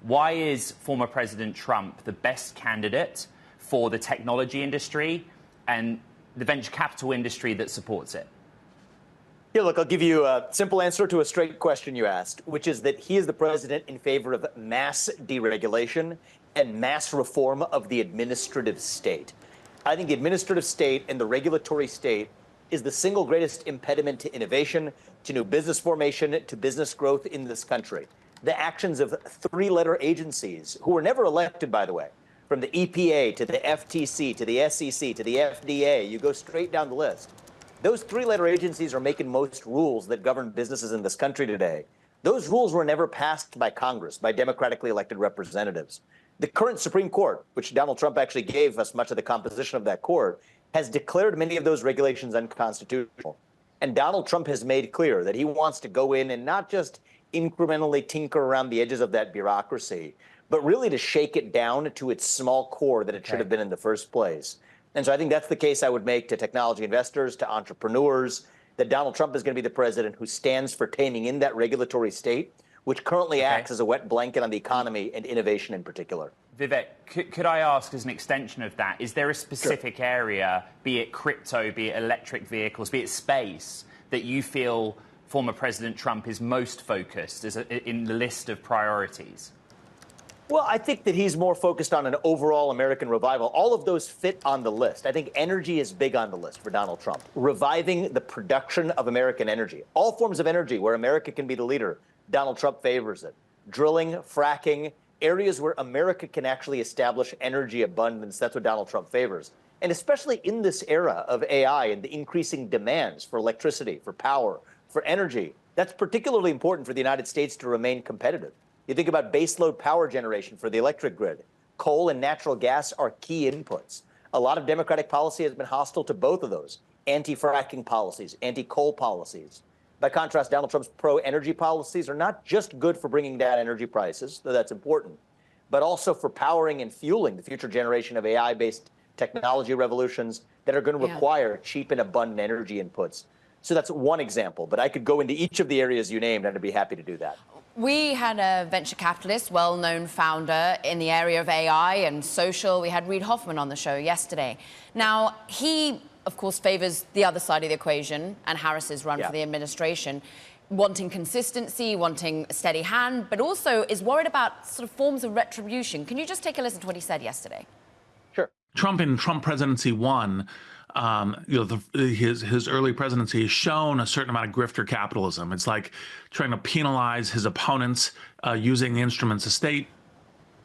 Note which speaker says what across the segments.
Speaker 1: Why is former President Trump the best candidate for the technology industry and the venture capital industry that supports it?
Speaker 2: Yeah, look, I'll give you a simple answer to a straight question you asked, which is that he is the president in favor of mass deregulation and mass reform of the administrative state. I think the administrative state and the regulatory state is the single greatest impediment to innovation, to new business formation, to business growth in this country. The actions of three-letter agencies, who were never elected, by the way, from the EPA to the FTC to the SEC to the FDA, you go straight down the list. Those three-letter agencies are making most rules that govern businesses in this country today. Those rules were never passed by Congress, by democratically elected representatives. The current Supreme Court, which Donald Trump actually gave us much of the composition of that court, has declared many of those regulations unconstitutional. And Donald Trump has made clear that he wants to go in and not just incrementally tinker around the edges of that bureaucracy, but really to shake it down to its small core that it should have been in the first place. And so I think that's the case I would make to technology investors, to entrepreneurs, that Donald Trump is going to be the president who stands for taming in that regulatory state, which currently acts as a wet blanket on the economy and innovation in particular.
Speaker 1: Vivek, could I ask, as an extension of that, is there a specific area, be it crypto, be it electric vehicles, be it space, that you feel former President Trump is most focused in the list of priorities?
Speaker 2: Well, I think that he's more focused on an overall American revival. All of those fit on the list. I think energy is big on the list for Donald Trump. Reviving the production of American energy. All forms of energy where America can be the leader, Donald Trump favors it. Drilling, fracking, areas where America can actually establish energy abundance, that's what Donald Trump favors. And especially in this era of AI and the increasing demands for electricity, for power, for energy, that's particularly important for the United States to remain competitive. You think about baseload power generation for the electric grid. Coal and natural gas are key inputs. A lot of Democratic policy has been hostile to both of those. Anti-fracking policies, anti-coal policies. By contrast, Donald Trump's pro-energy policies are not just good for bringing down energy prices, though that's important, but also for powering and fueling the future generation of AI-based technology revolutions that are going to require cheap and abundant energy inputs. So that's one example, but I could go into each of the areas you named, and I'd be happy to do that.
Speaker 3: We had a venture capitalist, well-known founder in the area of AI and social. We had Reid Hoffman on the show yesterday. Now, he, of course, favors the other side of the equation and Harris's run for the administration, wanting consistency, wanting a steady hand, but also is worried about sort of forms of retribution. Can you just take a listen to what he said yesterday?
Speaker 2: Sure.
Speaker 4: Trump in Trump presidency 1, his early presidency has shown a certain amount of grifter capitalism. It's like trying to penalize his opponents using the instruments of state.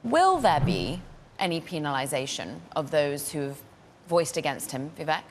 Speaker 3: Will there be any penalization of those who've voiced against him, Vivek?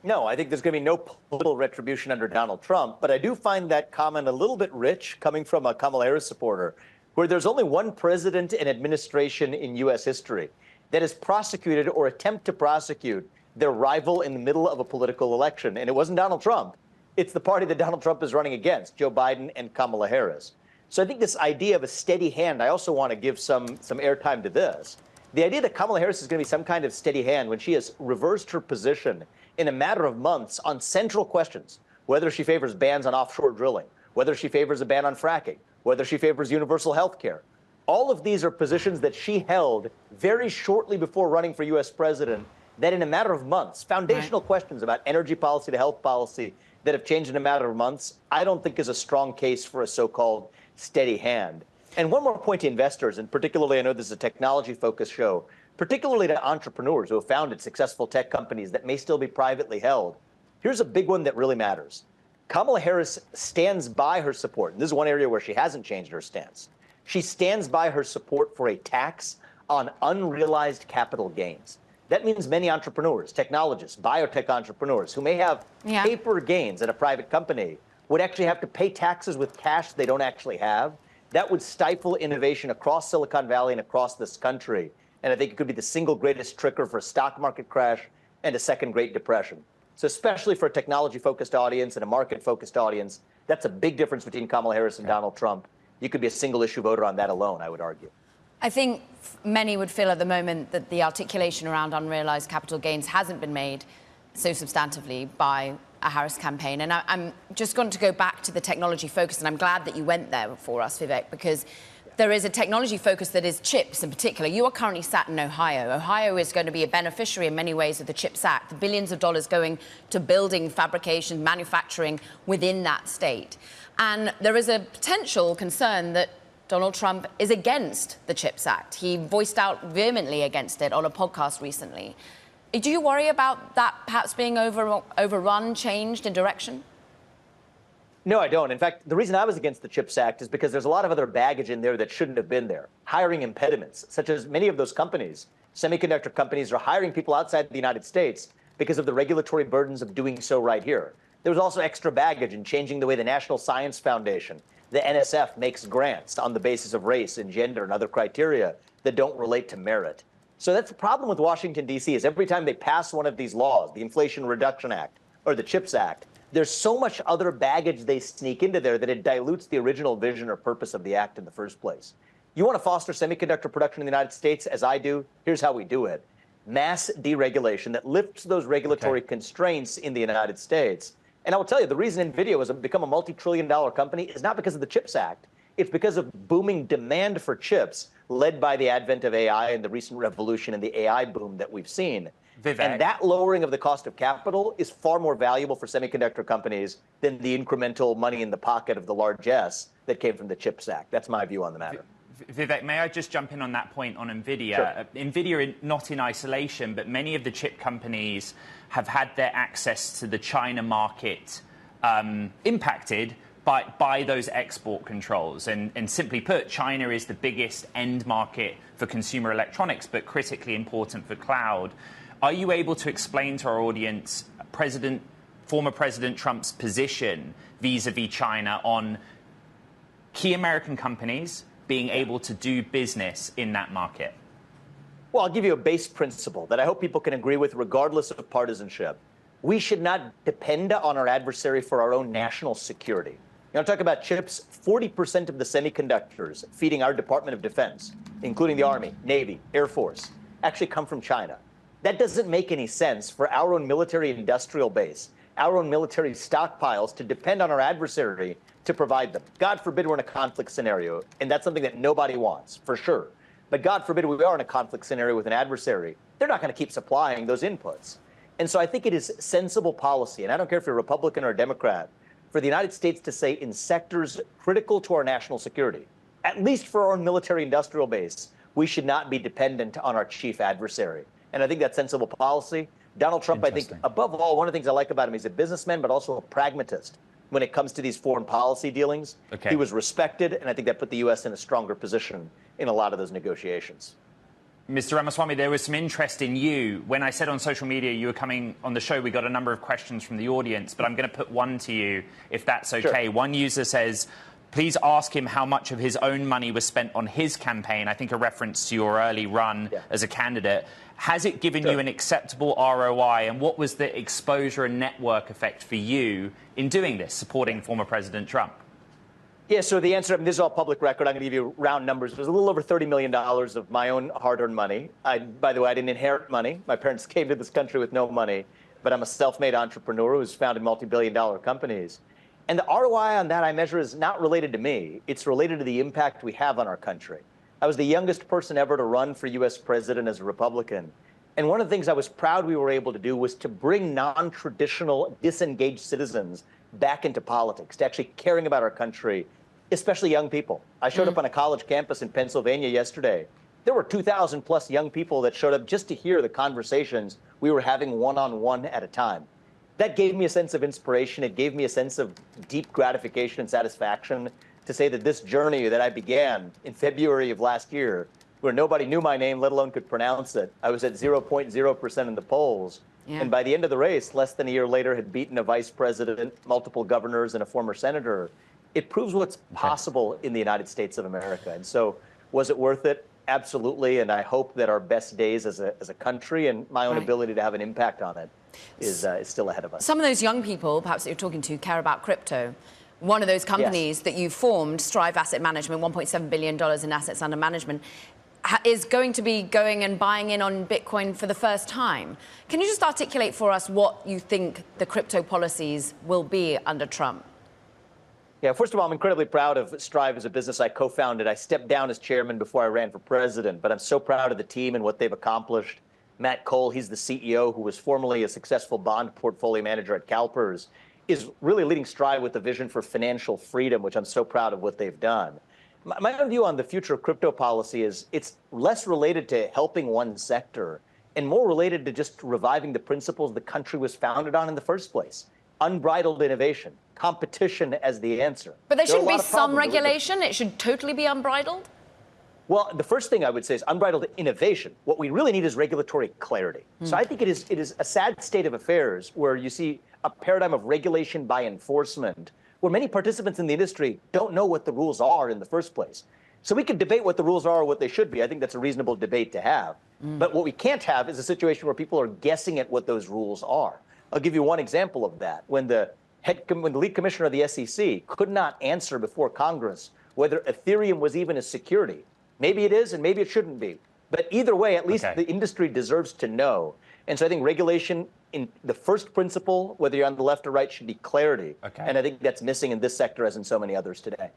Speaker 2: No, I think there's going to be no political retribution under Donald Trump, but I do find that comment a little bit rich coming from a Kamala Harris supporter, where there's only one president and administration in U.S. history that has prosecuted or attempt to prosecute their rival in the middle of a political election. And it wasn't Donald Trump. It's the party that Donald Trump is running against, Joe Biden and Kamala Harris. So I think this idea of a steady hand, I also want to give some airtime to this. The idea that Kamala Harris is going to be some kind of steady hand when she has reversed her position in a matter of months on central questions, whether she favors bans on offshore drilling, whether she favors a ban on fracking, whether she favors universal health care. All of these are positions that she held very shortly before running for U.S. president, that in a matter of months, foundational questions about energy policy to health policy that have changed in a matter of months, I don't think is a strong case for a so-called steady hand. And one more point to investors, and particularly, I know this is a technology-focused show, particularly to entrepreneurs who have founded successful tech companies that may still be privately held. Here's a big one that really matters. Kamala Harris stands by her support, and this is one area where she hasn't changed her stance. She stands by her support for a tax on unrealized capital gains. That means many entrepreneurs, technologists, biotech entrepreneurs who may have paper gains at a private company would actually have to pay taxes with cash they don't actually have. That would stifle innovation across Silicon Valley and across this country. And I think it could be the single greatest trigger for a stock market crash and a second Great Depression. So especially for a technology-focused audience and a market-focused audience, that's a big difference between Kamala Harris and Donald Trump. You could be a single-issue voter on that alone, I would argue.
Speaker 3: I think many would feel at the moment that the articulation around unrealized capital gains hasn't been made so substantively by a Harris campaign. And I'm just going to go back to the technology focus, and I'm glad that you went there for us, Vivek, because there is a technology focus that is chips in particular. You are currently sat in Ohio. Ohio is going to be a beneficiary in many ways of the CHIPS Act, the billions of dollars going to building, fabrication, manufacturing within that state. And there is a potential concern that Donald Trump is against the CHIPS Act. He voiced out vehemently against it on a podcast recently. Do you worry about that perhaps being overrun, changed in direction?
Speaker 2: No, I don't. In fact, the reason I was against the CHIPS Act is because there's a lot of other baggage in there that shouldn't have been there. Hiring impediments, such as many of those companies, semiconductor companies, are hiring people outside the United States because of the regulatory burdens of doing so right here. There was also extra baggage in changing the way the National Science Foundation, the NSF, makes grants on the basis of race and gender and other criteria that don't relate to merit. So that's the problem with Washington, D.C., is every time they pass one of these laws, the Inflation Reduction Act or the CHIPS Act, there's so much other baggage they sneak into there that it dilutes the original vision or purpose of the act in the first place. You want to foster semiconductor production in the United States, as I do? Here's how we do it. Mass deregulation that lifts those regulatory constraints in the United States. And I will tell you, the reason NVIDIA has become a multi-trillion-dollar company is not because of the CHIPS Act. It's because of booming demand for chips led by the advent of AI and the recent revolution in the AI boom that we've seen.
Speaker 1: Vivek.
Speaker 2: And that lowering of the cost of capital is far more valuable for semiconductor companies than the incremental money in the pocket of the largesse that came from the CHIPS Act. That's my view on the matter.
Speaker 1: Vivek, may I just jump in on that point on NVIDIA?
Speaker 2: Sure.
Speaker 1: NVIDIA, not in isolation, but many of the chip companies have had their access to the China market impacted by those export controls. And simply put, China is the biggest end market for consumer electronics, but critically important for cloud. Are you able to explain to our audience former President Trump's position vis-a-vis China on key American companies being able to do business in that market?
Speaker 2: Well, I'll give you a base principle that I hope people can agree with regardless of partisanship. We should not depend on our adversary for our own national security. You know, talk about chips, 40% of the semiconductors feeding our Department of Defense, including the Army, Navy, Air Force, actually come from China. That doesn't make any sense for our own military industrial base, our own military stockpiles to depend on our adversary to provide them. God forbid we're in a conflict scenario, and that's something that nobody wants, for sure. But God forbid we are in a conflict scenario with an adversary. They're not going to keep supplying those inputs. And so I think it is sensible policy, and I don't care if you're a Republican or a Democrat, for the United States to say in sectors critical to our national security, at least for our own military industrial base, we should not be dependent on our chief adversary. And I think that's sensible policy. Donald Trump, I think, above all, one of the things I like about him, he's a businessman, but also a pragmatist when it comes to these foreign policy dealings. He was respected, and I think that put the U.S. in a stronger position in a lot of those negotiations.
Speaker 1: Mr. Ramaswamy, there was some interest in you. When I said on social media you were coming on the show, we got a number of questions from the audience, but I'm going to put one to you, if that's okay. Sure. One user says, please ask him how much of his own money was spent on his campaign, I think a reference to your early run as a candidate. Has it given you an acceptable ROI, and what was the exposure and network effect for you in doing this, supporting former President Trump?
Speaker 2: Yeah, so the answer, I mean, this is all public record. I'm going to give you round numbers. It was a little over $30 million of my own hard-earned money. By the way, I didn't inherit money. My parents came to this country with no money, but I'm a self-made entrepreneur who's founded multi-billion-dollar companies. And the ROI on that I measure is not related to me. It's related to the impact we have on our country. I was the youngest person ever to run for U.S. president as a Republican. And one of the things I was proud we were able to do was to bring non-traditional, disengaged citizens back into politics, to actually caring about our country, especially young people. I showed up on a college campus in Pennsylvania yesterday. There were 2,000 plus young people that showed up just to hear the conversations we were having one-on-one at a time. That gave me a sense of inspiration. It gave me a sense of deep gratification and satisfaction to say that this journey that I began in February of last year, where nobody knew my name, let alone could pronounce it, I was at 0.0% in the polls. Yeah. And by the end of the race, less than a year later, had beaten a vice president, multiple governors, and a former senator. It proves what's possible in the United States of America. And so was it worth it? Absolutely. And I hope that our best days as a country and my own ability to have an impact on it is still ahead of us.
Speaker 3: Some of those young people, perhaps that you're talking to, care about crypto. One of those companies that you formed, Strive Asset Management, $1.7 billion in assets under management, is going to be going and buying in on Bitcoin for the first time. Can you just articulate for us what you think the crypto policies will be under Trump?
Speaker 2: Yeah, first of all, I'm incredibly proud of Strive as a business I co-founded. I stepped down as chairman before I ran for president, but I'm so proud of the team and what they've accomplished. Matt Cole, he's the CEO, who was formerly a successful bond portfolio manager at CalPERS, is really leading Strive with a vision for financial freedom, which I'm so proud of what they've done. My own view on the future of crypto policy is it's less related to helping one sector and more related to just reviving the principles the country was founded on in the first place. Unbridled innovation, competition as the answer.
Speaker 3: But there shouldn't be some regulation. It should totally be unbridled.
Speaker 2: Well, the first thing I would say is unbridled innovation. What we really need is regulatory clarity. So I think it is a sad state of affairs where you see a paradigm of regulation by enforcement, where many participants in the industry don't know what the rules are in the first place. So we could debate what the rules are or what they should be. I think that's a reasonable debate to have. But what we can't have is a situation where people are guessing at what those rules are. I'll give you one example of that. When the lead commissioner of the SEC could not answer before Congress whether Ethereum was even a security. Maybe it is and maybe it shouldn't be. But either way, at least the industry deserves to know. And so I think regulation in the first principle, whether you're on the left or right, should be clarity. And I think that's missing in this sector as in so many others today.